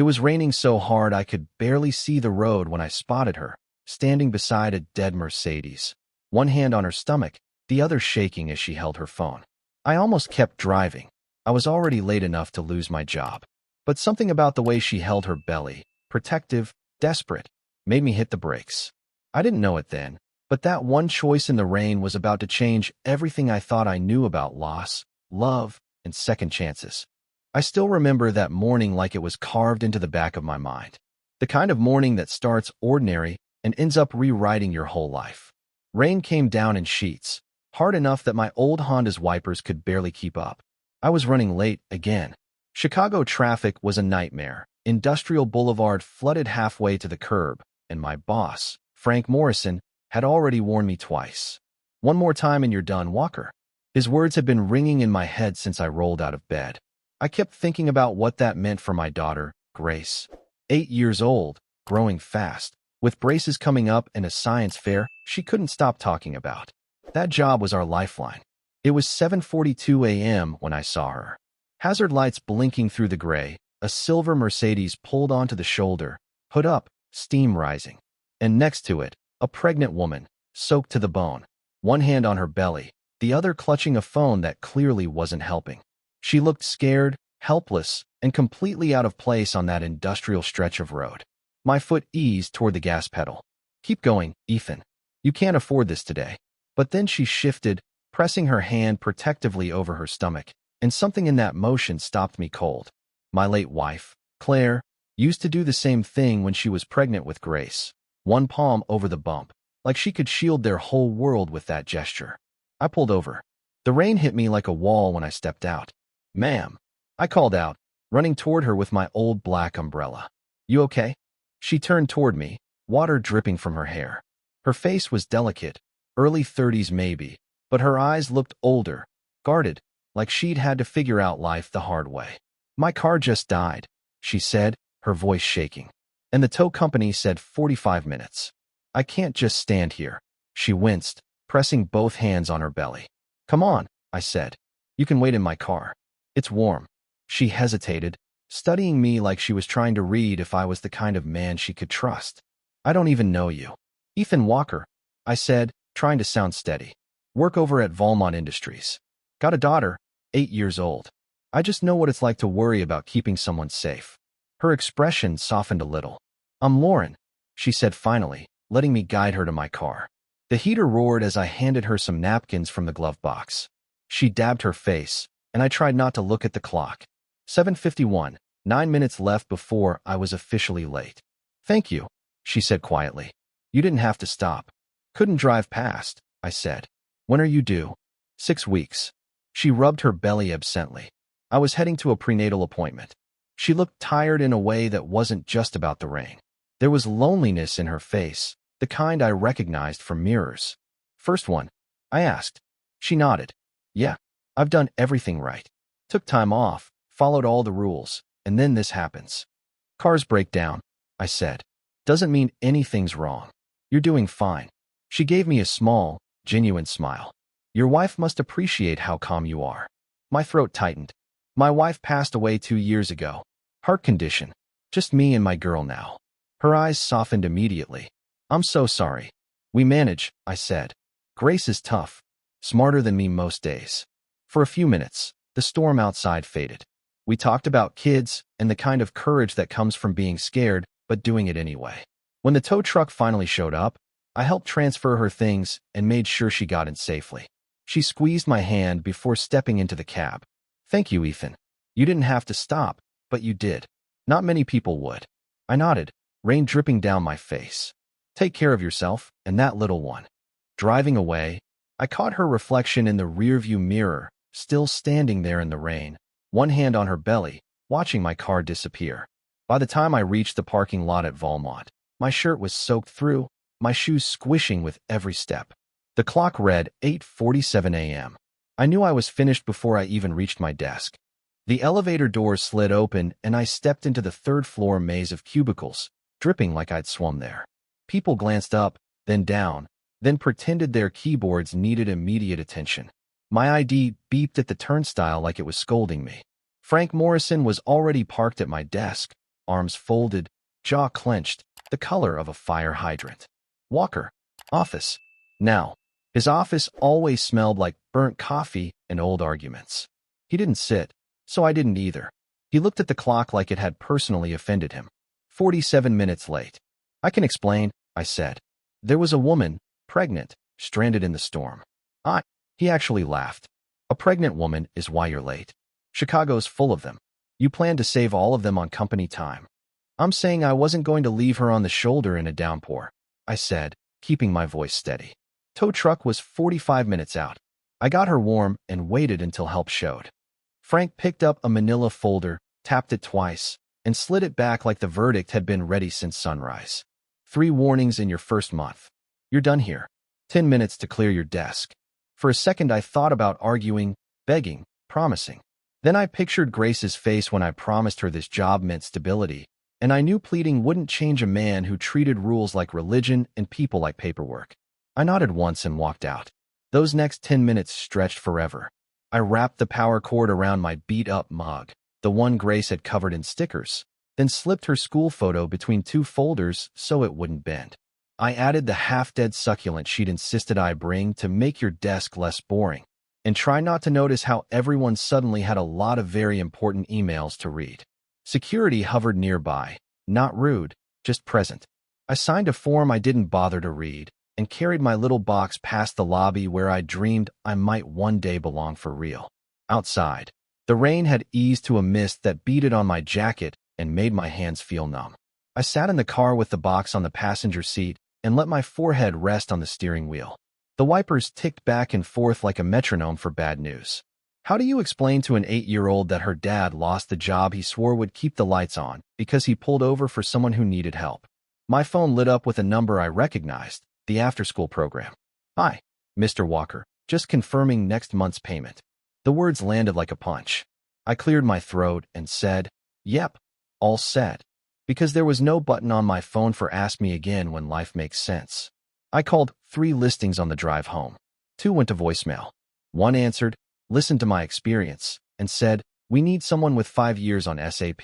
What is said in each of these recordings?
It was raining so hard I could barely see the road when I spotted her, standing beside a dead Mercedes, one hand on her stomach, the other shaking as she held her phone. I almost kept driving. I was already late enough to lose my job. But something about the way she held her belly, protective, desperate, made me hit the brakes. I didn't know it then, but that one choice in the rain was about to change everything I thought I knew about loss, love, and second chances. I still remember that morning like it was carved into the back of my mind. The kind of morning that starts ordinary and ends up rewriting your whole life. Rain came down in sheets, hard enough that my old Honda's wipers could barely keep up. I was running late again. Chicago traffic was a nightmare. Industrial Boulevard flooded halfway to the curb, and my boss, Frank Morrison, had already warned me twice. "One more time and you're done, Walker." His words had been ringing in my head since I rolled out of bed. I kept thinking about what that meant for my daughter, Grace. 8 years old, growing fast, with braces coming up and a science fair she couldn't stop talking about. That job was our lifeline. It was 7:42 a.m. when I saw her. Hazard lights blinking through the gray, a silver Mercedes pulled onto the shoulder, hood up, steam rising. And next to it, a pregnant woman, soaked to the bone, one hand on her belly, the other clutching a phone that clearly wasn't helping. She looked scared, helpless, and completely out of place on that industrial stretch of road. My foot eased toward the gas pedal. "Keep going, Ethan. You can't afford this today." But then she shifted, pressing her hand protectively over her stomach, and something in that motion stopped me cold. My late wife, Claire, used to do the same thing when she was pregnant with Grace, one palm over the bump, like she could shield their whole world with that gesture. I pulled over. The rain hit me like a wall when I stepped out. "Ma'am," I called out, running toward her with my old black umbrella. "You okay?" She turned toward me, water dripping from her hair. Her face was delicate, early 30s maybe, but her eyes looked older, guarded, like she'd had to figure out life the hard way. "My car just died," she said, her voice shaking. "And the tow company said 45 minutes. I can't just stand here." She winced, pressing both hands on her belly. "Come on," I said. "You can wait in my car. It's warm." She hesitated, studying me like she was trying to read if I was the kind of man she could trust. "I don't even know you." "Ethan Walker," I said, trying to sound steady. "Work over at Valmont Industries. Got a daughter, 8 years old. I just know what it's like to worry about keeping someone safe." Her expression softened a little. "I'm Lauren," she said finally, letting me guide her to my car. The heater roared as I handed her some napkins from the glove box. She dabbed her face, and I tried not to look at the clock. 7:51, 9 minutes left before I was officially late. "Thank you," she said quietly. "You didn't have to stop." "Couldn't drive past," I said. "When are you due?" 6 weeks. She rubbed her belly absently. "I was heading to a prenatal appointment." She looked tired in a way that wasn't just about the rain. There was loneliness in her face, the kind I recognized from mirrors. "First one?" I asked. She nodded. "Yeah, I've done everything right. Took time off, followed all the rules, and then this happens." "Cars break down," I said. "Doesn't mean anything's wrong. You're doing fine." She gave me a small, genuine smile. "Your wife must appreciate how calm you are." My throat tightened. "My wife passed away 2 years ago. Heart condition. Just me and my girl now." Her eyes softened immediately. "I'm so sorry." "We manage," I said. "Grace is tough. Smarter than me most days." For a few minutes, the storm outside faded. We talked about kids and the kind of courage that comes from being scared but doing it anyway. When the tow truck finally showed up, I helped transfer her things and made sure she got in safely. She squeezed my hand before stepping into the cab. "Thank you, Ethan. You didn't have to stop, but you did. Not many people would." I nodded, rain dripping down my face. "Take care of yourself and that little one." Driving away, I caught her reflection in the rearview mirror, still standing there in the rain, one hand on her belly, watching my car disappear. By the time I reached the parking lot at Valmont, my shirt was soaked through, my shoes squishing with every step. The clock read 8:47 a.m. I knew I was finished before I even reached my desk. The elevator doors slid open and I stepped into the third-floor maze of cubicles, dripping like I'd swum there. People glanced up, then down, then pretended their keyboards needed immediate attention. My ID beeped at the turnstile like it was scolding me. Frank Morrison was already parked at my desk, arms folded, jaw clenched, the color of a fire hydrant. Walker. Office. Now. His office always smelled like burnt coffee and old arguments. He didn't sit, so I didn't either. He looked at the clock like it had personally offended him. 47 minutes late. I can explain, I said. There was a woman, pregnant, stranded in the storm. He actually laughed. A pregnant woman is why you're late. Chicago's full of them. You plan to save all of them on company time. I'm saying I wasn't going to leave her on the shoulder in a downpour, I said, keeping my voice steady. Tow truck was 45 minutes out. I got her warm and waited until help showed. Frank picked up a manila folder, tapped it twice, and slid it back like the verdict had been ready since sunrise. 3 warnings in your first month. You're done here. 10 minutes to clear your desk. For a second I thought about arguing, begging, promising. Then I pictured Grace's face when I promised her this job meant stability, and I knew pleading wouldn't change a man who treated rules like religion and people like paperwork. I nodded once and walked out. Those next 10 minutes stretched forever. I wrapped the power cord around my beat-up mug, the one Grace had covered in stickers, then slipped her school photo between 2 folders so it wouldn't bend. I added the half-dead succulent she'd insisted I bring to make your desk less boring, and try not to notice how everyone suddenly had a lot of very important emails to read. Security hovered nearby, not rude, just present. I signed a form I didn't bother to read, and carried my little box past the lobby where I dreamed I might one day belong for real. Outside, the rain had eased to a mist that beaded on my jacket and made my hands feel numb. I sat in the car with the box on the passenger seat and let my forehead rest on the steering wheel. The wipers ticked back and forth like a metronome for bad news. How do you explain to an 8-year-old that her dad lost the job he swore would keep the lights on because he pulled over for someone who needed help? My phone lit up with a number I recognized, the after-school program. Hi, Mr. Walker, just confirming next month's payment. The words landed like a punch. I cleared my throat and said, yep, all set, because there was no button on my phone for Ask Me Again when life makes sense. I called 3 listings on the drive home. 2 went to voicemail. 1 answered, listened to my experience, and said, we need someone with 5 years on SAP.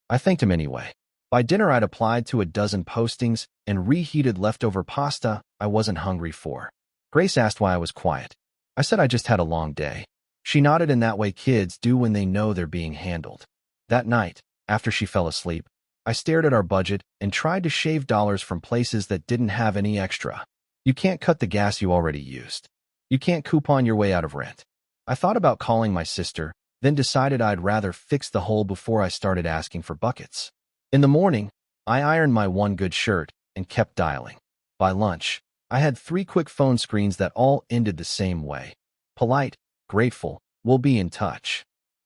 I thanked him anyway. By dinner I'd applied to a dozen postings and reheated leftover pasta I wasn't hungry for. Grace asked why I was quiet. I said I just had a long day. She nodded in that way kids do when they know they're being handled. That night, after she fell asleep, I stared at our budget and tried to shave dollars from places that didn't have any extra. You can't cut the gas you already used. You can't coupon your way out of rent. I thought about calling my sister, then decided I'd rather fix the hole before I started asking for buckets. In the morning, I ironed my one good shirt and kept dialing. By lunch, I had 3 quick phone screens that all ended the same way. Polite, grateful, we'll be in touch.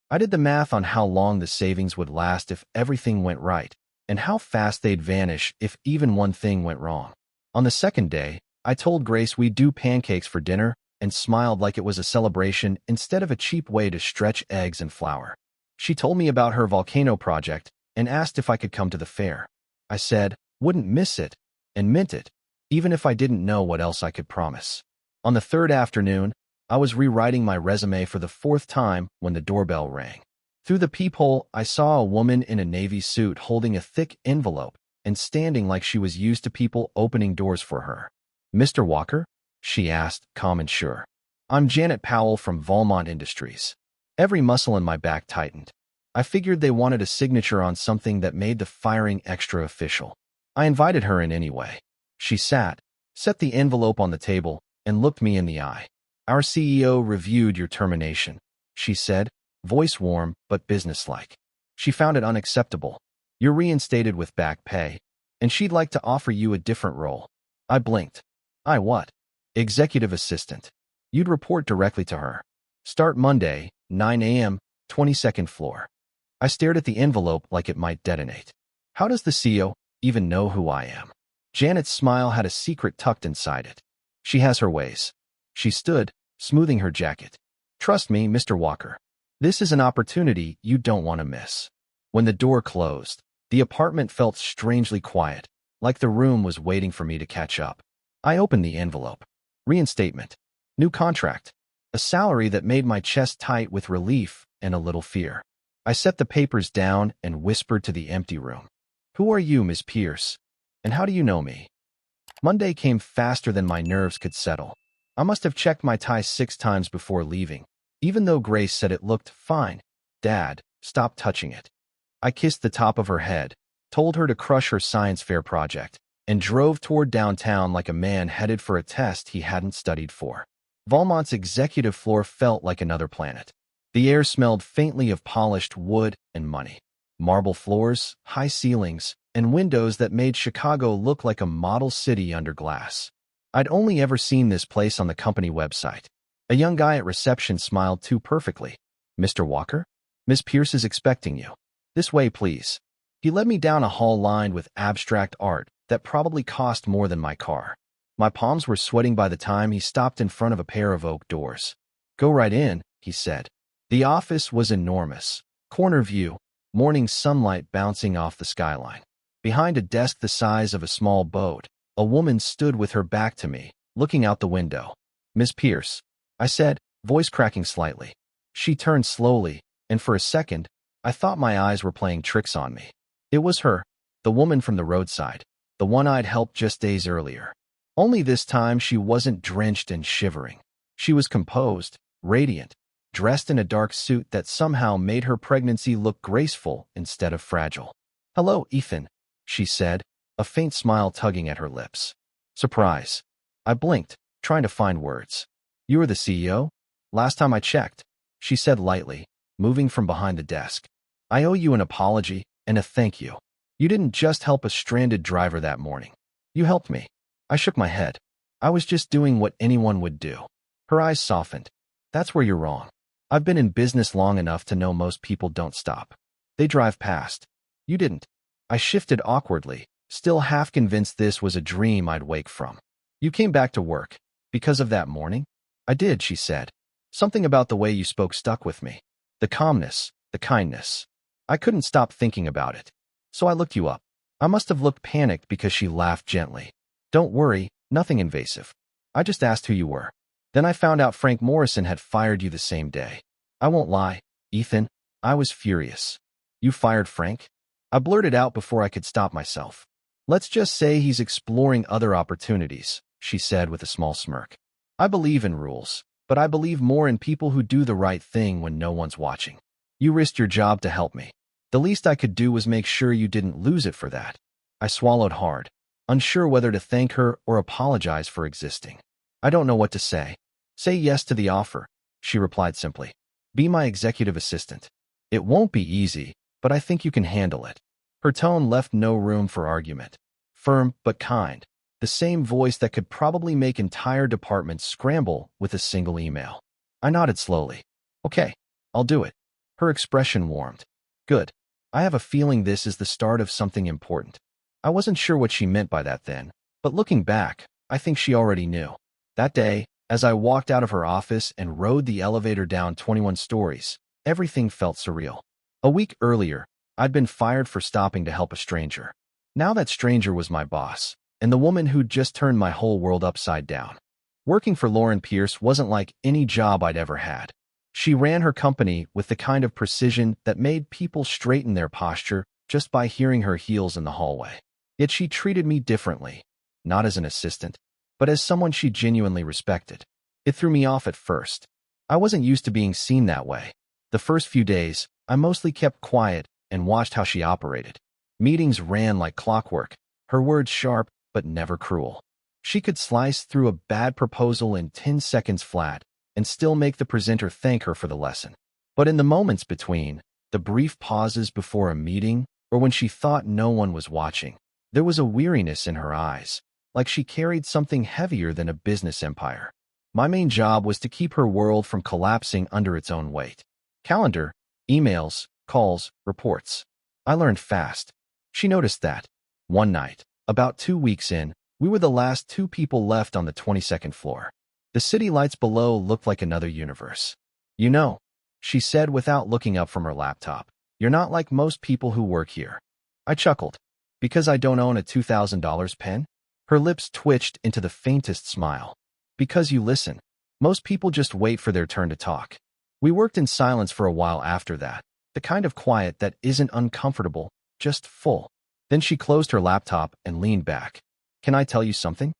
I did the math on how long the savings would last if everything went right, and how fast they'd vanish if even one thing went wrong. On the second day, I told Grace we'd do pancakes for dinner and smiled like it was a celebration instead of a cheap way to stretch eggs and flour. She told me about her volcano project and asked if I could come to the fair. I said, wouldn't miss it, and meant it, even if I didn't know what else I could promise. On the 3rd afternoon, I was rewriting my resume for the 4th time when the doorbell rang. Through the peephole, I saw a woman in a navy suit holding a thick envelope and standing like she was used to people opening doors for her. Mr. Walker? She asked, calm and sure. I'm Janet Powell from Valmont Industries. Every muscle in my back tightened. I figured they wanted a signature on something that made the firing extra official. I invited her in anyway. She sat, set the envelope on the table, and looked me in the eye. Our CEO reviewed your termination, she said, voice warm but businesslike. She found it unacceptable. You're reinstated with back pay, and she'd like to offer you a different role. I blinked. What? Executive assistant. You'd report directly to her. Start Monday, 9 a.m., 22nd floor. I stared at the envelope like it might detonate. How does the CEO even know who I am? Janet's smile had a secret tucked inside it. She has her ways. She stood, smoothing her jacket. Trust me, Mr. Walker. This is an opportunity you don't want to miss. When the door closed, the apartment felt strangely quiet, like the room was waiting for me to catch up. I opened the envelope. Reinstatement. New contract. A salary that made my chest tight with relief and a little fear. I set the papers down and whispered to the empty room. Who are you, Miss Pierce? And how do you know me? Monday came faster than my nerves could settle. I must have checked my tie 6 times before leaving, even though Grace said it looked fine. Dad, stop touching it. I kissed the top of her head, told her to crush her science fair project, and drove toward downtown like a man headed for a test he hadn't studied for. Valmont's executive floor felt like another planet. The air smelled faintly of polished wood and money. Marble floors, high ceilings, and windows that made Chicago look like a model city under glass. I'd only ever seen this place on the company website. A young guy at reception smiled too perfectly. Mr. Walker? Miss Pierce is expecting you. This way, please. He led me down a hall lined with abstract art that probably cost more than my car. My palms were sweating by the time he stopped in front of a pair of oak doors. Go right in, he said. The office was enormous. Corner view, morning sunlight bouncing off the skyline. Behind a desk the size of a small boat, a woman stood with her back to me, looking out the window. Miss Pierce, I said, voice cracking slightly. She turned slowly, and for a second, I thought my eyes were playing tricks on me. It was her, the woman from the roadside, the one I'd helped just days earlier. Only this time she wasn't drenched and shivering. She was composed, radiant, dressed in a dark suit that somehow made her pregnancy look graceful instead of fragile. Hello, Ethan, she said, a faint smile tugging at her lips. Surprise. I blinked, trying to find words. You are the CEO? Last time I checked, she said lightly, moving from behind the desk. I owe you an apology and a thank you. You didn't just help a stranded driver that morning. You helped me. I shook my head. I was just doing what anyone would do. Her eyes softened. That's where you're wrong. I've been in business long enough to know most people don't stop. They drive past. You didn't. I shifted awkwardly, still half convinced this was a dream I'd wake from. You came back to work. Because of that morning? I did, she said. Something about the way you spoke stuck with me. The calmness, the kindness. I couldn't stop thinking about it. So I looked you up. I must have looked panicked because she laughed gently. Don't worry, nothing invasive. I just asked who you were. Then I found out Frank Morrison had fired you the same day. I won't lie, Ethan, I was furious. You fired Frank? I blurted out before I could stop myself. Let's just say he's exploring other opportunities, she said with a small smirk. I believe in rules, but I believe more in people who do the right thing when no one's watching. You risked your job to help me. The least I could do was make sure you didn't lose it for that. I swallowed hard, unsure whether to thank her or apologize for existing. I don't know what to say. Say yes to the offer, she replied simply. Be my executive assistant. It won't be easy, but I think you can handle it. Her tone left no room for argument. Firm but kind. The same voice that could probably make entire departments scramble with a single email. I nodded slowly. Okay, I'll do it. Her expression warmed. Good. I have a feeling this is the start of something important. I wasn't sure what she meant by that then, but looking back, I think she already knew. That day, as I walked out of her office and rode the elevator down 21 stories, everything felt surreal. A week earlier, I'd been fired for stopping to help a stranger. Now that stranger was my boss, and the woman who'd just turned my whole world upside down. Working for Lauren Pierce wasn't like any job I'd ever had. She ran her company with the kind of precision that made people straighten their posture just by hearing her heels in the hallway. Yet she treated me differently, not as an assistant, but as someone she genuinely respected. It threw me off at first. I wasn't used to being seen that way. The first few days, I mostly kept quiet and watched how she operated. Meetings ran like clockwork, her words sharp but never cruel. She could slice through a bad proposal in 10 seconds flat and still make the presenter thank her for the lesson. But in the moments between, the brief pauses before a meeting, or when she thought no one was watching, there was a weariness in her eyes, like she carried something heavier than a business empire. My main job was to keep her world from collapsing under its own weight. Calendar, emails, calls, reports. I learned fast. She noticed that. One night, about 2 weeks in, we were the last 2 people left on the 22nd floor. The city lights below looked like another universe. You know, she said without looking up from her laptop, you're not like most people who work here. I chuckled. Because I don't own a $2,000 pen? Her lips twitched into the faintest smile. Because you listen. Most people just wait for their turn to talk. We worked in silence for a while after that, The kind of quiet that isn't uncomfortable, just full. Then she closed her laptop and leaned back. Can I tell you something?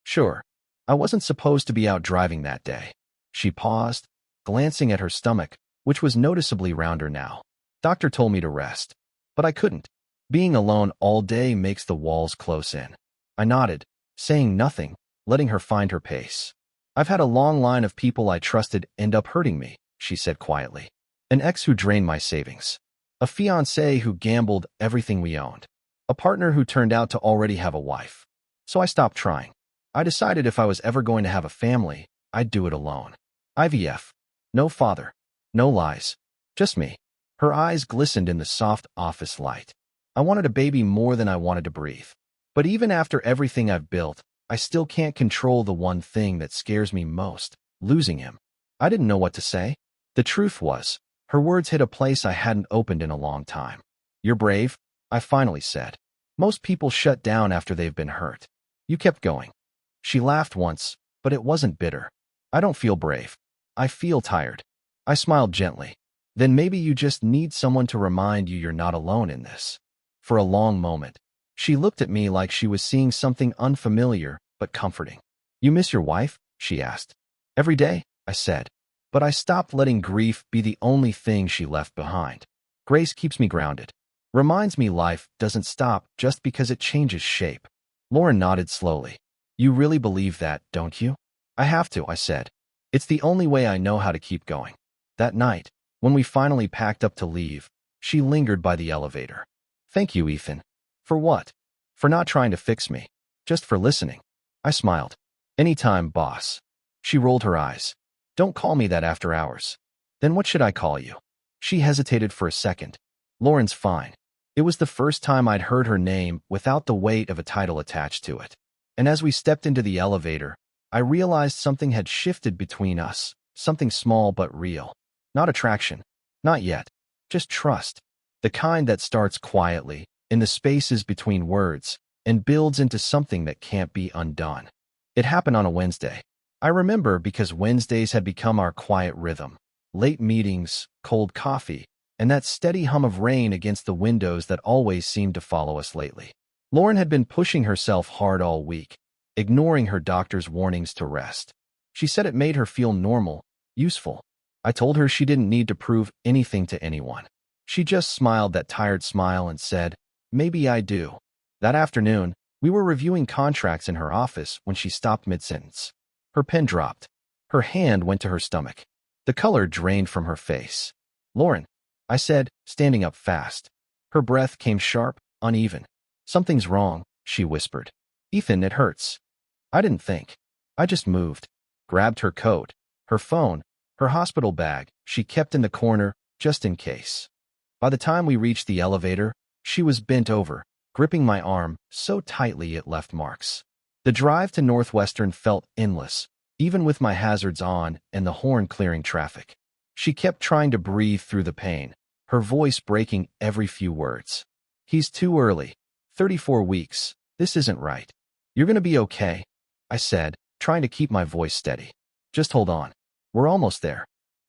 Sure. I wasn't supposed to be out driving that day. She paused, glancing at her stomach, which was noticeably rounder now. Doctor told me to rest, but I couldn't. Being alone all day makes the walls close in. I nodded, saying nothing, letting her find her pace. I've had a long line of people I trusted end up hurting me, she said quietly. An ex who drained my savings. A fiancé who gambled everything we owned. A partner who turned out to already have a wife. So I stopped trying. I decided if I was ever going to have a family, I'd do it alone. IVF. No father. No lies. Just me. Her eyes glistened in the soft office light. I wanted a baby more than I wanted to breathe. But even after everything I've built, I still can't control the one thing that scares me most, losing him. I didn't know what to say. The truth was, her words hit a place I hadn't opened in a long time. You're brave, I finally said. Most people shut down after they've been hurt. You kept going. She laughed once, but it wasn't bitter. I don't feel brave. I feel tired. I smiled gently. Then maybe you just need someone to remind you you're not alone in this. For a long moment, she looked at me like she was seeing something unfamiliar but comforting. You miss your wife? She asked. Every day, I said. But I stopped letting grief be the only thing she left behind. Grace keeps me grounded. Reminds me life doesn't stop just because it changes shape. Lauren nodded slowly. You really believe that, don't you? I have to, I said. It's the only way I know how to keep going. That night, when we finally packed up to leave, she lingered by the elevator. Thank you, Ethan. For what? For not trying to fix me. Just for listening. I smiled. Anytime, boss. She rolled her eyes. Don't call me that after hours. Then what should I call you? She hesitated for a second. Lauren's fine. It was the first time I'd heard her name without the weight of a title attached to it. And as we stepped into the elevator, I realized something had shifted between us, something small but real. Not attraction. Not yet. Just trust. The kind that starts quietly, in the spaces between words, and builds into something that can't be undone. It happened on a Wednesday. I remember because Wednesdays had become our quiet rhythm. Late meetings, cold coffee, and that steady hum of rain against the windows that always seemed to follow us lately. Lauren had been pushing herself hard all week, ignoring her doctor's warnings to rest. She said it made her feel normal, useful. I told her she didn't need to prove anything to anyone. She just smiled that tired smile and said, maybe I do. That afternoon, we were reviewing contracts in her office when she stopped mid-sentence. Her pen dropped. Her hand went to her stomach. The color drained from her face. Lauren, I said, standing up fast. Her breath came sharp, uneven. Something's wrong, she whispered. Ethan, it hurts. I didn't think. I just moved. Grabbed her coat, her phone, her hospital bag she kept in the corner, just in case. By the time we reached the elevator, she was bent over, gripping my arm so tightly it left marks. The drive to Northwestern felt endless, even with my hazards on and the horn clearing traffic. She kept trying to breathe through the pain, her voice breaking every few words. He's too early. 34 weeks. This isn't right. You're gonna be okay, I said, trying to keep my voice steady. Just hold on. We're almost there.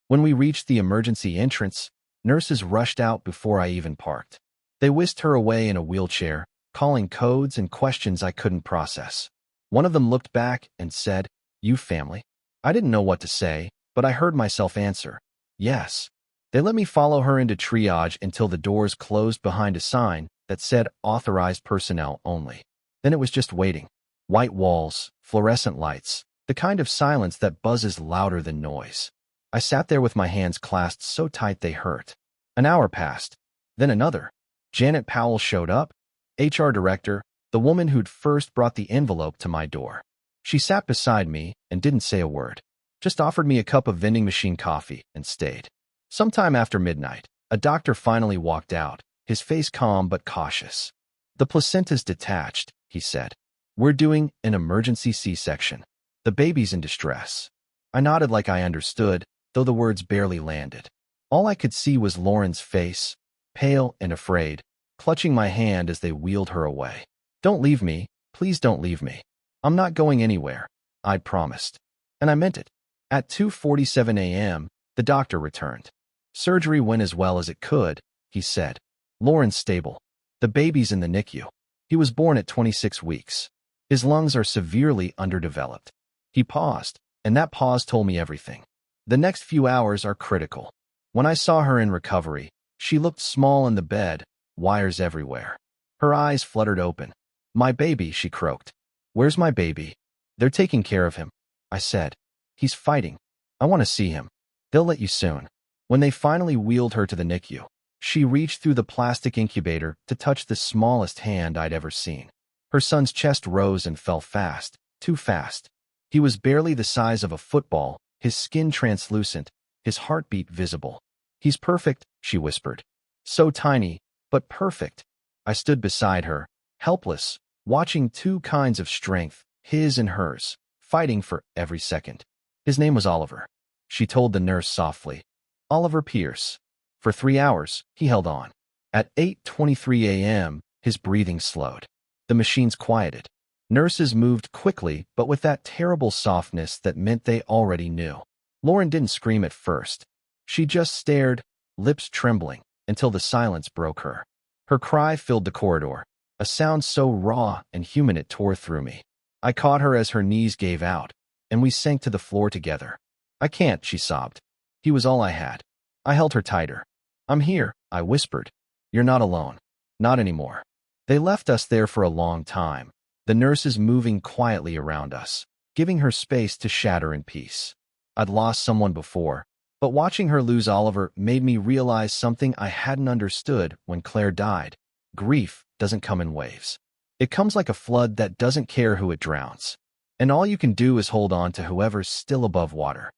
When we reached the emergency entrance, nurses rushed out before I even parked. They whisked her away in a wheelchair, calling codes and questions I couldn't process. One of them looked back and said, You family? I didn't know what to say, but I heard myself answer, yes. They let me follow her into triage until the doors closed behind a sign that said authorized personnel only. Then it was just waiting. White walls, fluorescent lights, the kind of silence that buzzes louder than noise. I sat there with my hands clasped so tight they hurt. An hour passed. Then another. Janet Powell showed up, HR director, the woman who'd first brought the envelope to my door. She sat beside me and didn't say a word. Just offered me a cup of vending machine coffee and stayed. Sometime after midnight, a doctor finally walked out, his face calm but cautious. The placenta's detached, he said. We're doing an emergency C-section. The baby's in distress. I nodded like I understood, though the words barely landed. All I could see was Lauren's face, pale and afraid, clutching my hand as they wheeled her away. Don't leave me, please don't leave me. I'm not going anywhere, I promised. And I meant it. At 2:47 a.m., the doctor returned. Surgery went as well as it could, he said. Lauren's stable. The baby's in the NICU. He was born at 26 weeks. His lungs are severely underdeveloped. He paused, and that pause told me everything. The next few hours are critical. When I saw her in recovery, she looked small in the bed, wires everywhere. Her eyes fluttered open. My baby, she croaked. Where's my baby? They're taking care of him, I said. He's fighting. I want to see him. They'll let you soon. When they finally wheeled her to the NICU, she reached through the plastic incubator to touch the smallest hand I'd ever seen. Her son's chest rose and fell fast, too fast. He was barely the size of a football, his skin translucent, his heartbeat visible. He's perfect, she whispered. So tiny, but perfect. I stood beside her, helpless, watching two kinds of strength, his and hers, fighting for every second. His name was Oliver. She told the nurse softly. Oliver Pierce. For 3 hours, he held on. At 8:23 a.m., his breathing slowed. The machines quieted. Nurses moved quickly, but with that terrible softness that meant they already knew. Lauren didn't scream at first. She just stared, lips trembling, until the silence broke her. Her cry filled the corridor, a sound so raw and human it tore through me. I caught her as her knees gave out, and we sank to the floor together. I can't, she sobbed. He was all I had. I held her tighter. I'm here, I whispered. You're not alone. Not anymore. They left us there for a long time, the nurses moving quietly around us, giving her space to shatter in peace. I'd lost someone before, but watching her lose Oliver made me realize something I hadn't understood when Claire died. Grief doesn't come in waves. It comes like a flood that doesn't care who it drowns. And all you can do is hold on to whoever's still above water.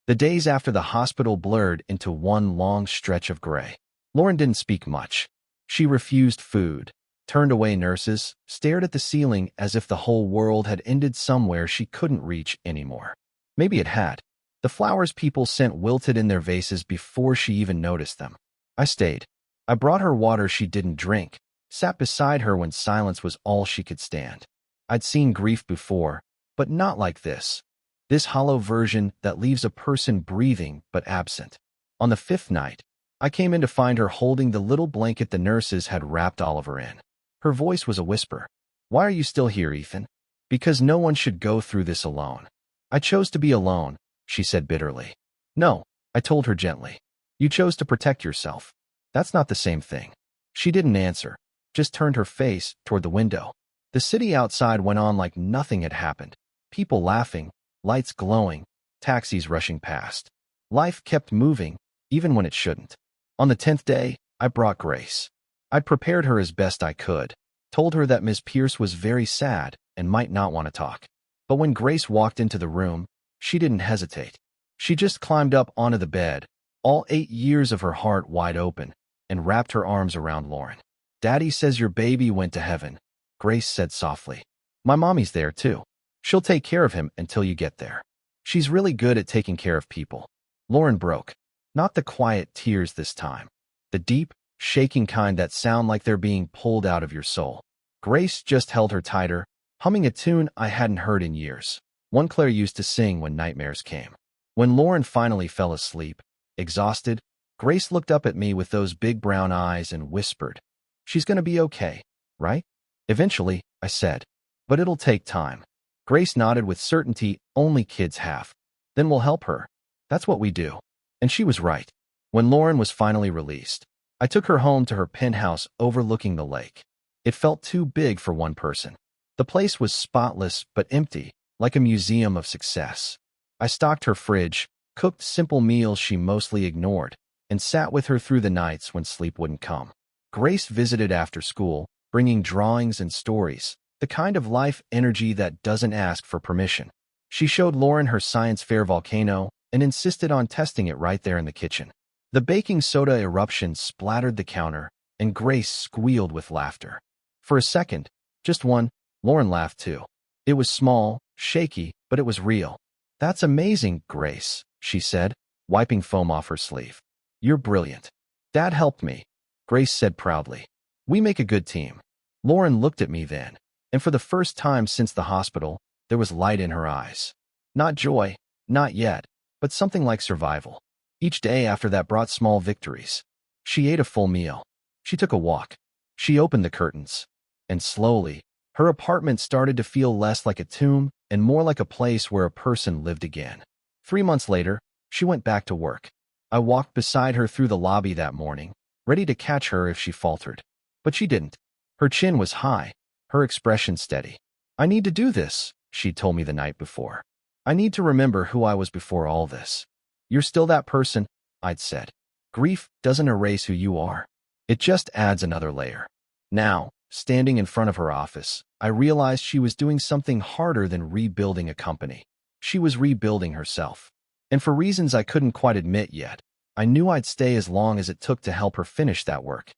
The days after the hospital blurred into one long stretch of gray. Lauren didn't speak much. She refused food, turned away nurses, stared at the ceiling as if the whole world had ended somewhere she couldn't reach anymore. Maybe it had. The flowers people sent wilted in their vases before she even noticed them. I stayed. I brought her water she didn't drink, sat beside her when silence was all she could stand. I'd seen grief before, but not like this. This hollow version that leaves a person breathing but absent. On the 5th night, I came in to find her holding the little blanket the nurses had wrapped Oliver in. Her voice was a whisper. Why are you still here, Ethan? Because no one should go through this alone. I chose to be alone, she said bitterly. No, I told her gently. You chose to protect yourself. That's not the same thing. She didn't answer, just turned her face toward the window. The city outside went on like nothing had happened. People laughing, lights glowing, taxis rushing past. Life kept moving, even when it shouldn't. On the 10th day, I brought Grace. I'd prepared her as best I could, told her that Ms. Pierce was very sad and might not want to talk. But when Grace walked into the room, she didn't hesitate. She just climbed up onto the bed, all 8 years of her heart wide open, and wrapped her arms around Lauren. Daddy says your baby went to heaven, Grace said softly. My mommy's there too. She'll take care of him until you get there. She's really good at taking care of people. Lauren broke. Not the quiet tears this time. The deep, shaking kind that sound like they're being pulled out of your soul. Grace just held her tighter, humming a tune I hadn't heard in years. One Claire used to sing when nightmares came. When Lauren finally fell asleep, exhausted, Grace looked up at me with those big brown eyes and whispered, She's gonna be okay, right? Eventually, I said. But it'll take time. Grace nodded with certainty only kids have. Then we'll help her. That's what we do. And she was right. When Lauren was finally released, I took her home to her penthouse overlooking the lake. It felt too big for one person. The place was spotless but empty, like a museum of success. I stocked her fridge, cooked simple meals she mostly ignored, and sat with her through the nights when sleep wouldn't come. Grace visited after school, bringing drawings and stories, the kind of life energy that doesn't ask for permission. She showed Lauren her science fair volcano and insisted on testing it right there in the kitchen. The baking soda eruption splattered the counter, and Grace squealed with laughter. For a second, just one, Lauren laughed too. It was small, shaky, but it was real. That's amazing, Grace, she said, wiping foam off her sleeve. You're brilliant. Dad helped me, Grace said proudly. We make a good team. Lauren looked at me then, and for the first time since the hospital, there was light in her eyes. Not joy, not yet, but something like survival. Each day after that brought small victories. She ate a full meal. She took a walk. She opened the curtains. And slowly, her apartment started to feel less like a tomb and more like a place where a person lived again. 3 months later, she went back to work. I walked beside her through the lobby that morning, ready to catch her if she faltered. But she didn't. Her chin was high, her expression steady. "I need to do this," she told me the night before. "I need to remember who I was before all this." "You're still that person," I'd said. "Grief doesn't erase who you are. It just adds another layer." Now, standing in front of her office, I realized she was doing something harder than rebuilding a company. She was rebuilding herself. And for reasons I couldn't quite admit yet, I knew I'd stay as long as it took to help her finish that work.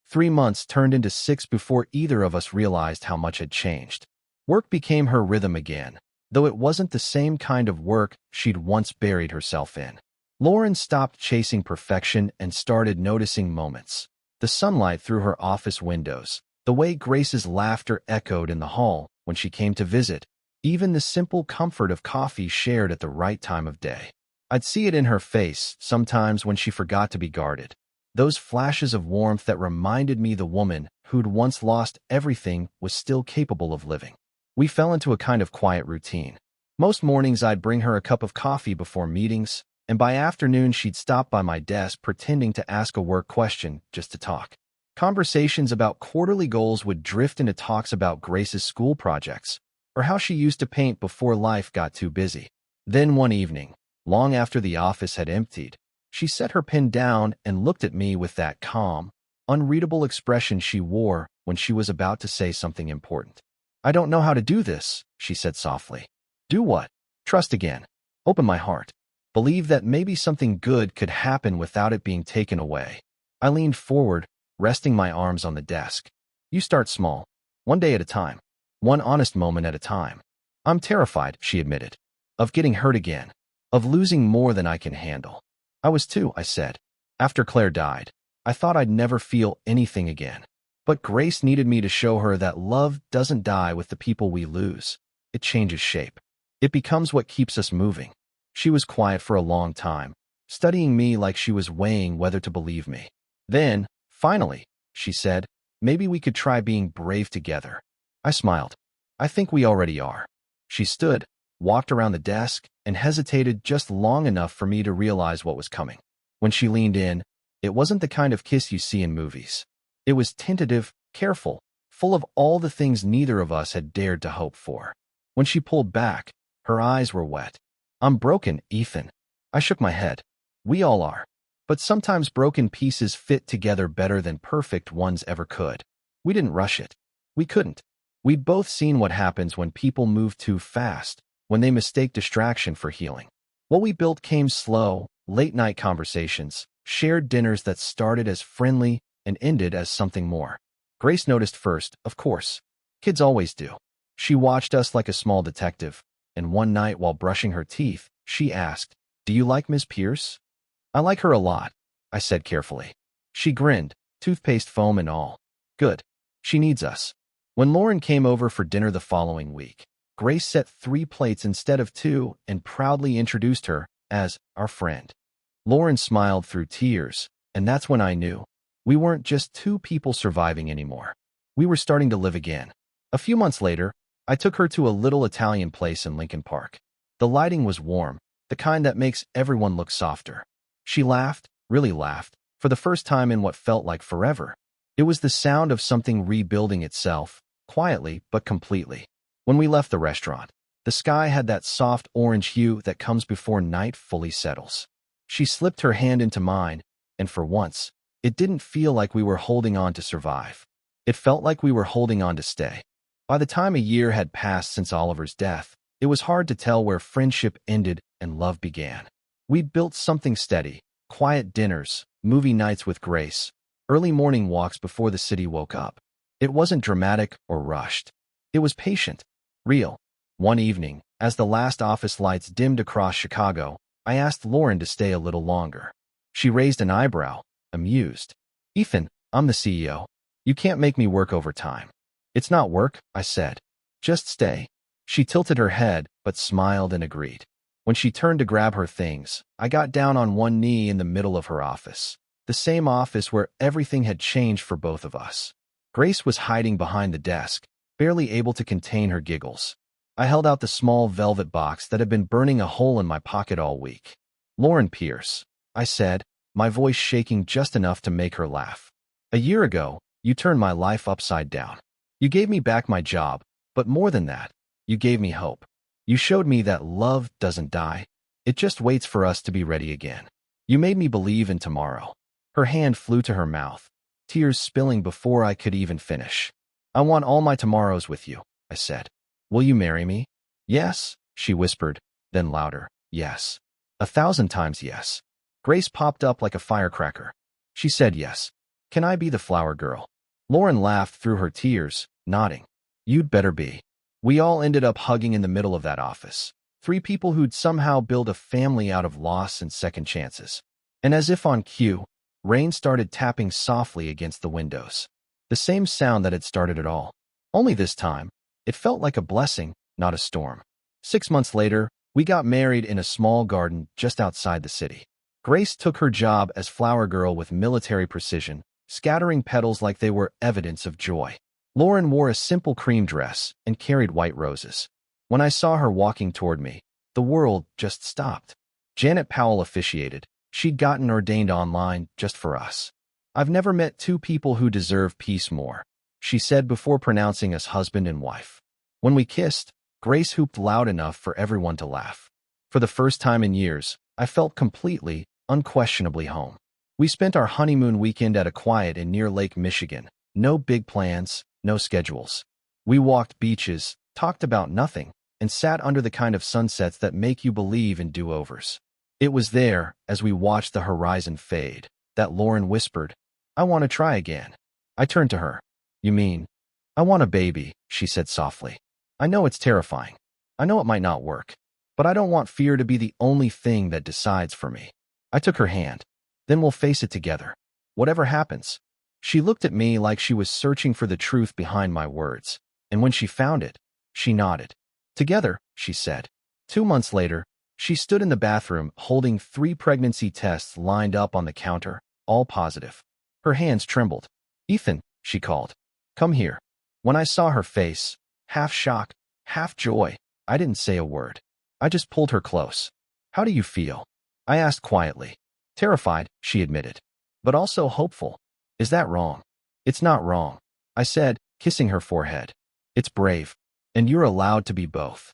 3 months turned into 6 before either of us realized how much had changed. Work became her rhythm again, though it wasn't the same kind of work she'd once buried herself in. Lauren stopped chasing perfection and started noticing moments. The sunlight through her office windows, the way Grace's laughter echoed in the hall when she came to visit, even the simple comfort of coffee shared at the right time of day. I'd see it in her face sometimes when she forgot to be guarded. Those flashes of warmth that reminded me the woman who'd once lost everything was still capable of living. We fell into a kind of quiet routine. Most mornings I'd bring her a cup of coffee before meetings, and by afternoon she'd stop by my desk pretending to ask a work question just to talk. Conversations about quarterly goals would drift into talks about Grace's school projects, or how she used to paint before life got too busy. Then one evening, long after the office had emptied, she set her pen down and looked at me with that calm, unreadable expression she wore when she was about to say something important. "I don't know how to do this," she said softly. "Do what?" "Trust again. Open my heart. Believe that maybe something good could happen without it being taken away." I leaned forward, resting my arms on the desk. "You start small, one day at a time, one honest moment at a time." "I'm terrified," she admitted, "of getting hurt again, of losing more than I can handle." "I was too," I said. "After Claire died, I thought I'd never feel anything again. But Grace needed me to show her that love doesn't die with the people we lose. It changes shape. It becomes what keeps us moving." She was quiet for a long time, studying me like she was weighing whether to believe me. Then, finally, she said, "Maybe we could try being brave together." I smiled. "I think we already are." She stood, walked around the desk, and hesitated just long enough for me to realize what was coming. When she leaned in, it wasn't the kind of kiss you see in movies. It was tentative, careful, full of all the things neither of us had dared to hope for. When she pulled back, her eyes were wet. "I'm broken, Ethan." I shook my head. "We all are. But sometimes broken pieces fit together better than perfect ones ever could." We didn't rush it. We couldn't. We'd both seen what happens when people move too fast, when they mistake distraction for healing. What we built came slow, late-night conversations, shared dinners that started as friendly and ended as something more. Grace noticed first, of course. Kids always do. She watched us like a small detective, and one night while brushing her teeth, she asked, "Do you like Ms. Pierce?" "I like her a lot," I said carefully. She grinned, toothpaste foam and all. "Good. She needs us." When Lauren came over for dinner the following week, Grace set 3 plates instead of 2 and proudly introduced her as our friend. Lauren smiled through tears, and that's when I knew. We weren't just 2 people surviving anymore. We were starting to live again. A few months later, I took her to a little Italian place in Lincoln Park. The lighting was warm, the kind that makes everyone look softer. She laughed, really laughed, for the first time in what felt like forever. It was the sound of something rebuilding itself, quietly but completely. When we left the restaurant, the sky had that soft orange hue that comes before night fully settles. She slipped her hand into mine, and for once, it didn't feel like we were holding on to survive. It felt like we were holding on to stay. By the time a year had passed since Oliver's death, it was hard to tell where friendship ended and love began. We'd built something steady, quiet dinners, movie nights with Grace, early morning walks before the city woke up. It wasn't dramatic or rushed. It was patient, real. One evening, as the last office lights dimmed across Chicago, I asked Lauren to stay a little longer. She raised an eyebrow, amused. "Ethan, I'm the CEO. You can't make me work overtime." "It's not work," I said. "Just stay." She tilted her head, but smiled and agreed. When she turned to grab her things, I got down on one knee in the middle of her office. The same office where everything had changed for both of us. Grace was hiding behind the desk, barely able to contain her giggles. I held out the small velvet box that had been burning a hole in my pocket all week. "Lauren Pierce," I said, my voice shaking just enough to make her laugh. "A year ago, you turned my life upside down. You gave me back my job, but more than that, you gave me hope. You showed me that love doesn't die. It just waits for us to be ready again. You made me believe in tomorrow." Her hand flew to her mouth, tears spilling before I could even finish. "I want all my tomorrows with you," I said. "Will you marry me?" "Yes," she whispered, then louder. "Yes. 1,000 times yes." Grace popped up like a firecracker. She said yes. "Can I be the flower girl?" Lauren laughed through her tears, nodding. "You'd better be." We all ended up hugging in the middle of that office. 3 people who'd somehow built a family out of loss and second chances. And as if on cue, rain started tapping softly against the windows. The same sound that had started it all. Only this time, it felt like a blessing, not a storm. 6 months later, we got married in a small garden just outside the city. Grace took her job as flower girl with military precision, scattering petals like they were evidence of joy. Lauren wore a simple cream dress and carried white roses. When I saw her walking toward me, the world just stopped. Janet Powell officiated. She'd gotten ordained online just for us. "I've never met 2 people who deserve peace more," she said before pronouncing us husband and wife. When we kissed, Grace hooped loud enough for everyone to laugh. For the first time in years, I felt completely, unquestionably home. We spent our honeymoon weekend at a quiet inn near Lake Michigan. No big plans, no schedules. We walked beaches, talked about nothing, and sat under the kind of sunsets that make you believe in do-overs. It was there, as we watched the horizon fade, that Lauren whispered, "I want to try again." I turned to her. "You mean?" "I want a baby," she said softly. "I know it's terrifying. I know it might not work. But I don't want fear to be the only thing that decides for me." I took her hand. "Then we'll face it together. Whatever happens." She looked at me like she was searching for the truth behind my words, and when she found it, she nodded. "Together," she said. 2 months later, she stood in the bathroom holding 3 pregnancy tests lined up on the counter, all positive. Her hands trembled. "Ethan," she called. "Come here." When I saw her face, half shock, half joy, I didn't say a word. I just pulled her close. "How do you feel?" I asked quietly. "Terrified," she admitted, "but also hopeful." "Is that wrong?" "It's not wrong," I said, kissing her forehead. "It's brave, and you're allowed to be both."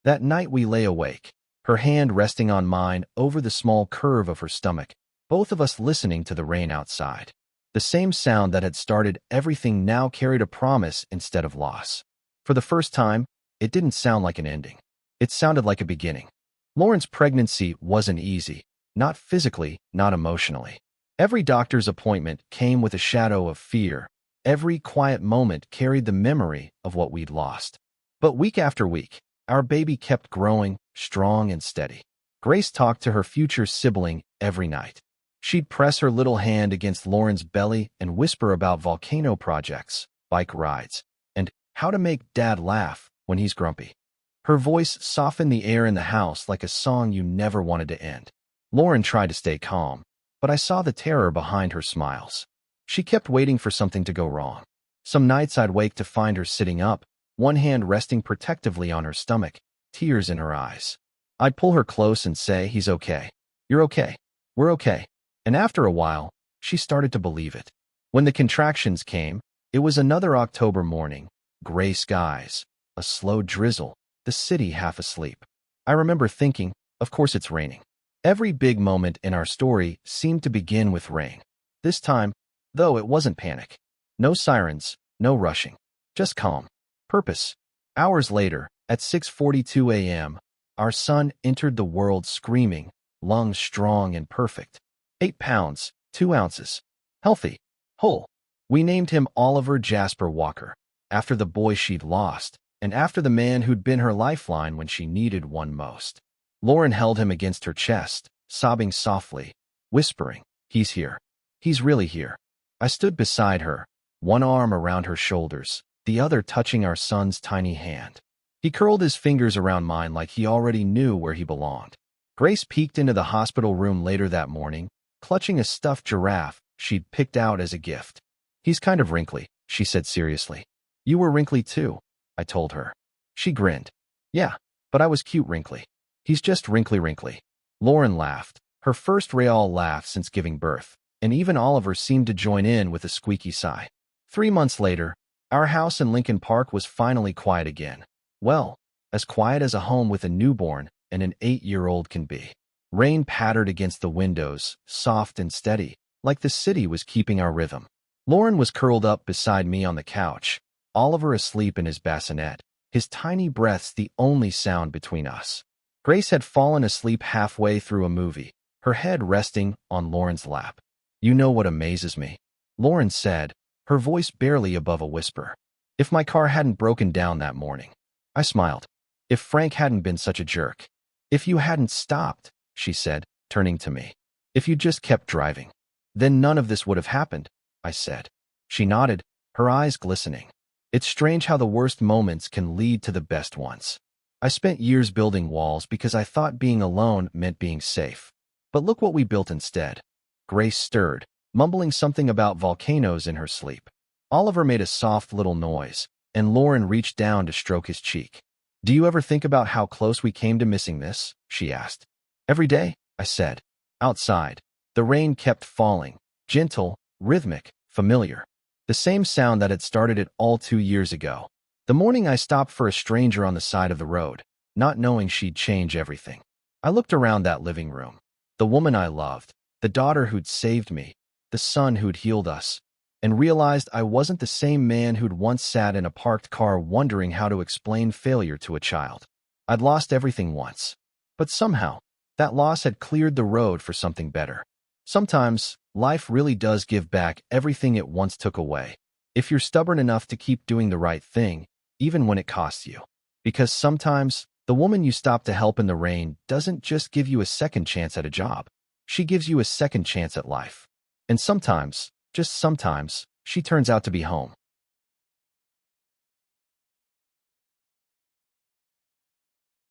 That night we lay awake, her hand resting on mine over the small curve of her stomach, both of us listening to the rain outside. The same sound that had started everything now carried a promise instead of loss. For the first time, it didn't sound like an ending. It sounded like a beginning. Lauren's pregnancy wasn't easy, not physically, not emotionally. Every doctor's appointment came with a shadow of fear. Every quiet moment carried the memory of what we'd lost. But week after week, our baby kept growing, strong and steady. Grace talked to her future sibling every night. She'd press her little hand against Lauren's belly and whisper about volcano projects, bike rides, and how to make Dad laugh when he's grumpy. Her voice softened the air in the house like a song you never wanted to end. Lauren tried to stay calm, but I saw the terror behind her smiles. She kept waiting for something to go wrong. Some nights I'd wake to find her sitting up, one hand resting protectively on her stomach, tears in her eyes. I'd pull her close and say, "He's okay. You're okay. We're okay." And after a while, she started to believe it. When the contractions came, it was another October morning, gray skies, a slow drizzle, the city half asleep. I remember thinking, of course it's raining. Every big moment in our story seemed to begin with rain. This time, though, it wasn't panic. No sirens, no rushing. Just calm. Purpose. Hours later, at 6:42 a.m., our son entered the world screaming, lungs strong and perfect. 8 pounds, 2 ounces. Healthy. Whole. We named him Oliver Jasper Walker, after the boy she'd lost, and after the man who'd been her lifeline when she needed one most. Lauren held him against her chest, sobbing softly, whispering, "He's here. He's really here." I stood beside her, one arm around her shoulders, the other touching our son's tiny hand. He curled his fingers around mine like he already knew where he belonged. Grace peeked into the hospital room later that morning, clutching a stuffed giraffe she'd picked out as a gift. He's kind of wrinkly, she said seriously. You were wrinkly too, I told her. She grinned. Yeah, but I was cute wrinkly. He's just wrinkly. Lauren laughed, her first real laugh since giving birth, and even Oliver seemed to join in with a squeaky sigh. 3 months later, our house in Lincoln Park was finally quiet again. Well, as quiet as a home with a newborn and an 8-year-old can be. Rain pattered against the windows, soft and steady, like the city was keeping our rhythm. Lauren was curled up beside me on the couch, Oliver asleep in his bassinet, his tiny breaths the only sound between us. Grace had fallen asleep halfway through a movie, her head resting on Lauren's lap. You know what amazes me? Lauren said, her voice barely above a whisper. If my car hadn't broken down that morning. I smiled. If Frank hadn't been such a jerk. If you hadn't stopped, she said, turning to me. If you just kept driving. Then none of this would have happened, I said. She nodded, her eyes glistening. It's strange how the worst moments can lead to the best ones. I spent years building walls because I thought being alone meant being safe. But look what we built instead. Grace stirred, mumbling something about volcanoes in her sleep. Oliver made a soft little noise, and Lauren reached down to stroke his cheek. Do you ever think about how close we came to missing this? She asked. Every day, I said. Outside, the rain kept falling, gentle, rhythmic, familiar. The same sound that had started it all 2 years ago. The morning I stopped for a stranger on the side of the road, not knowing she'd change everything. I looked around that living room. The woman I loved, the daughter who'd saved me, the son who'd healed us, and realized I wasn't the same man who'd once sat in a parked car wondering how to explain failure to a child. I'd lost everything once. But somehow, that loss had cleared the road for something better. Sometimes, life really does give back everything it once took away, if you're stubborn enough to keep doing the right thing, even when it costs you. Because sometimes, the woman you stop to help in the rain doesn't just give you a second chance at a job. She gives you a second chance at life. And sometimes, just sometimes, she turns out to be home.